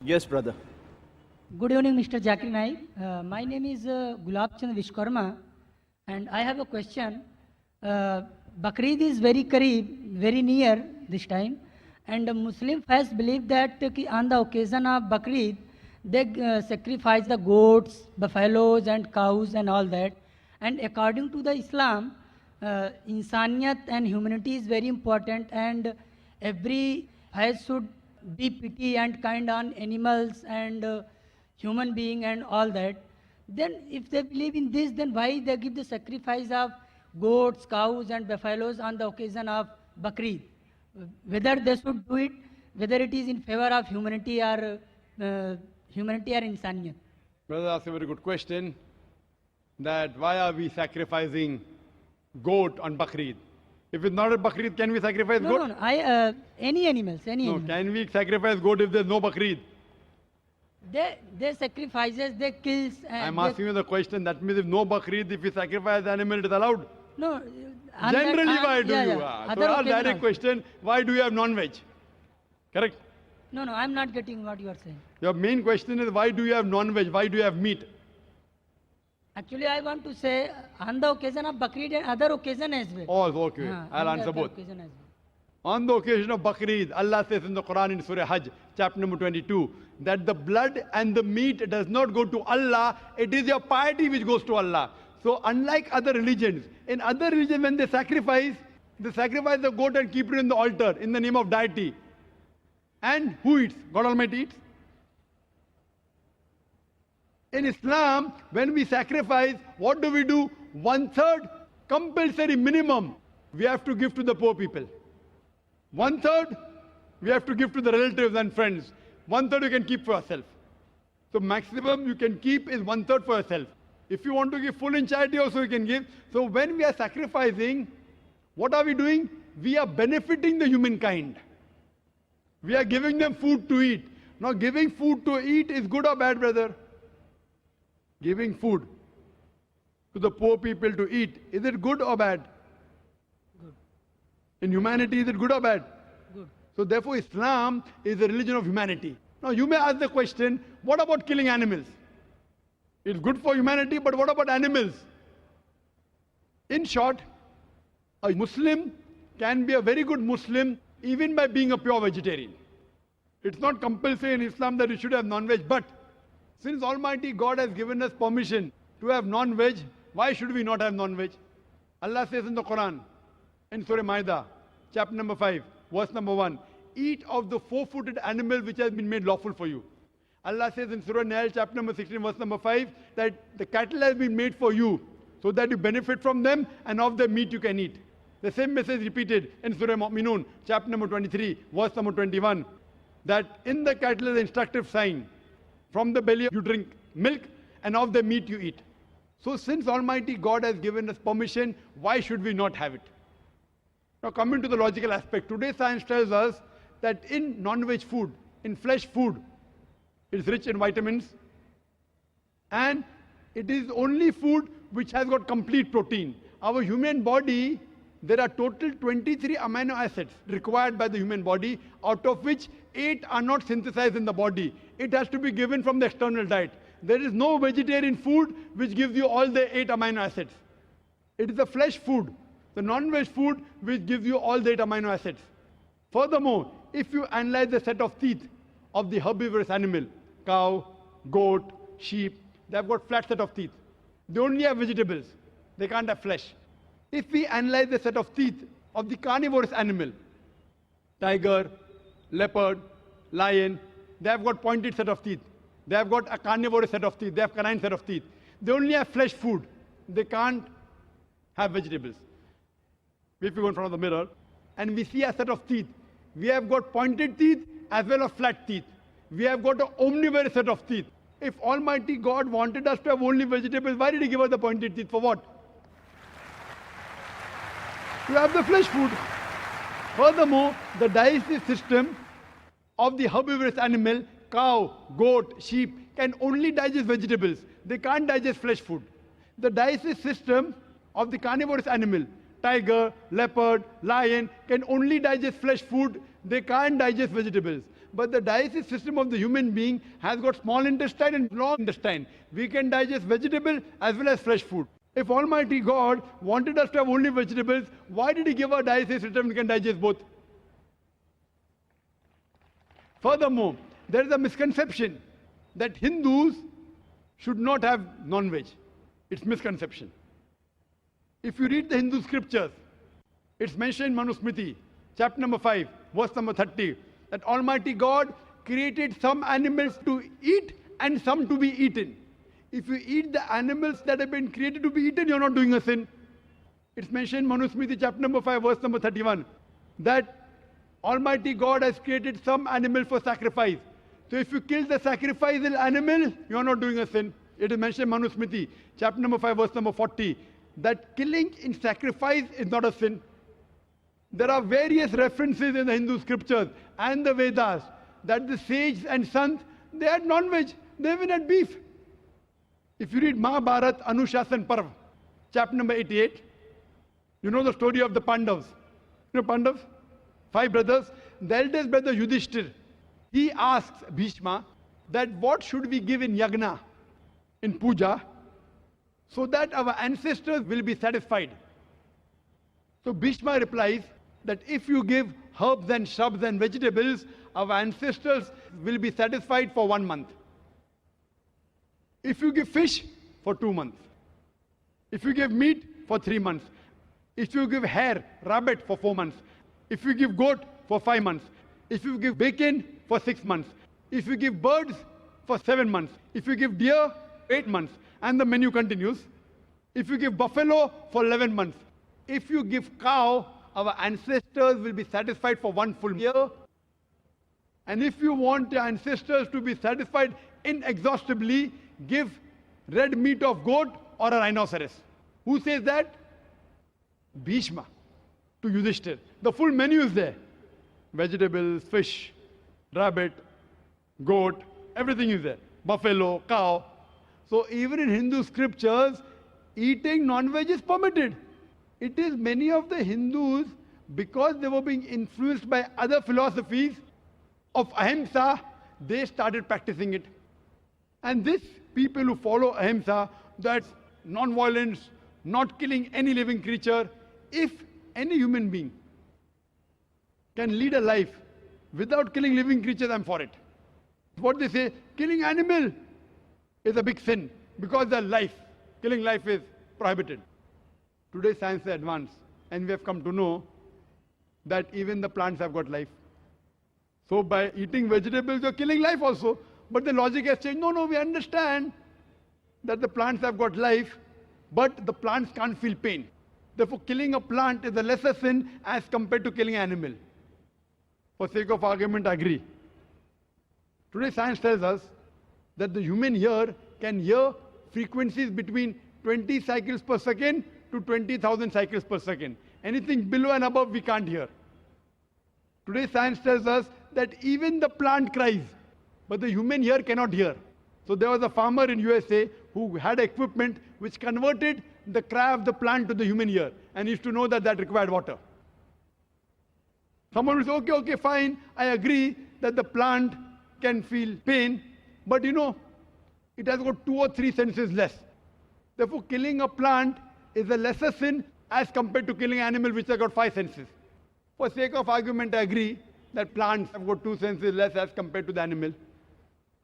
Yes, brother. Good evening, Mr. Zakir Naik. My name is Gulab Chand Vishkarma, and I have a question. Bakrid is very Kareeb, very near this time, and the Muslim faith believe that on the occasion of Bakrid, they sacrifice the goats, buffaloes, and cows, and all that. And according to the Islam, insaniyat and humanity is very important, and every faith should be pity and kind on animals and human being and all that. Then if they believe in this, then why they give the sacrifice of goats, cows and buffaloes on the occasion of Bakrid? Whether they should do it, whether it is in favor of humanity or insaniyat. Brother asked a very good question, that why are we sacrificing goat on Bakrid? If it's not a Bakrid, can we sacrifice goat? No. Any animals, any No, animals. can we sacrifice goat if there's no Bakrid? They sacrifices, they kills. I'm asking you the question, that means if no Bakrid, if we sacrifice the animal, it is allowed? No. Generally, why do you? Other So our occasion direct also. question, why do you have non-veg? Correct? No, I'm not getting what you are saying. Your main question is, why do you have non-veg? Why do you have meat? Actually, I want to say on the occasion of Bakrid and other occasion as well. Oh, okay. हाँ, I'll on the answer other both. occasion as well. On the occasion of Bakrid, Allah says in the Quran in Surah Hajj, chapter number 22, that the blood and the meat does not go to Allah, it is your piety which goes to Allah. So unlike other religions, in other religions when they sacrifice the goat and keep it in the altar in the name of deity. And who eats? God Almighty eats. In Islam, when we sacrifice, what do? 1/3 compulsory minimum we have to give to the poor people. 1/3 we have to give to the relatives and friends. 1/3 you can keep for yourself. So maximum you can keep is 1/3 for yourself. If you want to give full in charity also you can give. So when we are sacrificing, what are we doing? We are benefiting the humankind. We are giving them food to eat. Now giving food to eat is good or bad, brother? Giving food to the poor people to eat, is it good or bad? Good. In humanity, is it good or bad? Good. So therefore Islam is a religion of humanity. Now you may ask the question, what about killing animals? It's good for humanity, but what about animals? In short, a Muslim can be a very good Muslim even by being a pure vegetarian. It's not compulsory in Islam that you should have non-veg, but since Almighty God has given us permission to have non-veg, why should we not have non-veg? Allah says in the Quran, in Surah Ma'idah, chapter number 5, verse number 1, eat of the four-footed animal which has been made lawful for you. Allah says in Surah Nahl, chapter number 16, verse number 5, that the cattle has been made for you, so that you benefit from them, and of the meat you can eat. The same message repeated in Surah Mu'minun, chapter number 23, verse number 21, that in the cattle is an instructive sign. From the belly you drink milk, and of the meat you eat. So since Almighty God has given us permission, why should we not have it? Now coming to the logical aspect, today science tells us that in non-veg food, in flesh food, it is rich in vitamins, and it is only food which has got complete protein. Our human body, there are total 23 amino acids required by the human body, out of which 8 are not synthesized in the body. It has to be given from the external diet. There is no vegetarian food which gives you all the 8 amino acids. It is the flesh food, the non-veg food, which gives you all the 8 amino acids. Furthermore, if you analyze the set of teeth of the herbivorous animal, cow, goat, sheep, they have got flat set of teeth. They only have vegetables. They can't have flesh. If we analyze the set of teeth of the carnivorous animal, tiger, leopard, lion, they have got pointed set of teeth. They have got a carnivorous set of teeth. They have canine set of teeth. They only have flesh food. They can't have vegetables. If we go in front of the mirror and we see a set of teeth, we have got pointed teeth as well as flat teeth. We have got an omnivorous set of teeth. If Almighty God wanted us to have only vegetables, why did He give us the pointed teeth? For what? To have the flesh food. Furthermore, the digestive system of the herbivorous animal, cow, goat, sheep, can only digest vegetables. They can't digest flesh food. The digestive system of the carnivorous animal, tiger, leopard, lion, can only digest flesh food. They can't digest vegetables. But the digestive system of the human being has got small intestine and long intestine. We can digest vegetable as well as fresh food. If Almighty God wanted us to have only vegetables, why did He give our digestive system we can digest both? Furthermore, there is a misconception that Hindus should not have non-veg. It's misconception. If you read the Hindu scriptures, it's mentioned in Manusmriti, chapter number 5, verse number 30, that Almighty God created some animals to eat and some to be eaten. If you eat the animals that have been created to be eaten, you're not doing a sin. It's mentioned in Manusmriti, chapter number 5, verse number 31, that Almighty God has created some animal for sacrifice. So if you kill the sacrificial animal, you are not doing a sin. It is mentioned in Manusmriti, chapter number 5, verse number 40, that killing in sacrifice is not a sin. There are various references in the Hindu scriptures and the Vedas that the sages and sons, they had non-veg, they even had beef. If you read Mahabharata Anushasan Parv, chapter number 88, you know the story of the Pandavas. You know Pandavas? 5 brothers. The eldest brother Yudhishthir, he asks Bhishma that what should we give in yagna, in puja, so that our ancestors will be satisfied. So Bhishma replies that if you give herbs and shrubs and vegetables, our ancestors will be satisfied for 1 month. If you give fish, for 2 months. If you give meat, for 3 months. If you give hare, rabbit, for 4 months. If you give goat, for 5 months. If you give bacon, for 6 months. If you give birds, for 7 months. If you give deer, 8 months. And the menu continues. If you give buffalo, for 11 months. If you give cow, our ancestors will be satisfied for 1 full year. And if you want your ancestors to be satisfied inexhaustibly, give red meat of goat or a rhinoceros. Who says that? Bhishma to Yudhishthir. The full menu is there. Vegetables, fish, rabbit, goat, everything is there. Buffalo, cow. So even in Hindu scriptures, eating non-veg is permitted. It is many of the Hindus, because they were being influenced by other philosophies of ahimsa, they started practicing it. And this people who follow ahimsa, that's non-violence, not killing any living creature, if any human being can lead a life without killing living creatures, I'm for it. What they say, killing animal is a big sin because the life, killing life is prohibited. Today science is advanced and we have come to know that even the plants have got life. So by eating vegetables, you're killing life also. But the logic has changed. No, we understand that the plants have got life, but the plants can't feel pain. Therefore, killing a plant is a lesser sin as compared to killing an animal. For sake of argument, I agree. Today science tells us that the human ear can hear frequencies between 20 cycles per second to 20,000 cycles per second. Anything below and above we can't hear. Today science tells us that even the plant cries, but the human ear cannot hear. So there was a farmer in USA who had equipment which converted the cry of the plant to the human ear, and used to know that that required water. Someone will say, okay, fine, I agree that the plant can feel pain, but it has got 2 or 3 senses less. Therefore, killing a plant is a lesser sin as compared to killing an animal which has got 5 senses. For sake of argument, I agree that plants have got 2 senses less as compared to the animal.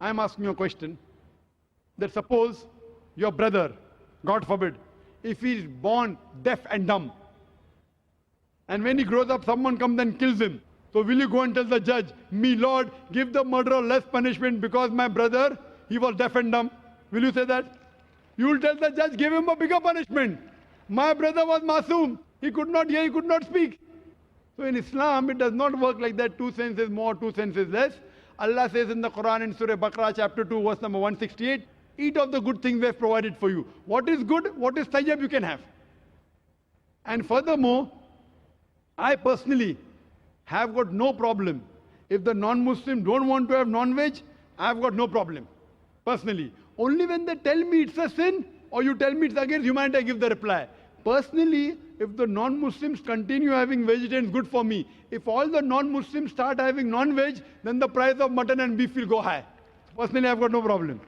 I am asking you a question. That suppose your brother, God forbid, if he is born deaf and dumb, and when he grows up, someone comes and kills him. So will you go and tell the judge, me Lord, give the murderer less punishment because my brother, he was deaf and dumb? Will you say that? You will tell the judge, give him a bigger punishment. My brother was masoom. He could not hear, he could not speak. So in Islam, it does not work like that. 2 senses more, 2 senses less. Allah says in the Quran in Surah Baqarah chapter 2 verse number 168, eat of the good things we have provided for you. What is good, what is tayyib you can have. And furthermore, I personally have got no problem. If the non-Muslim don't want to have non-veg, I have got no problem. Personally. Only when they tell me it's a sin or you tell me it's against humanity, I give the reply. Personally, if the non-Muslims continue having vegetarians, good for me. If all the non-Muslims start having non-veg, then the price of mutton and beef will go high. Personally, I've got no problem.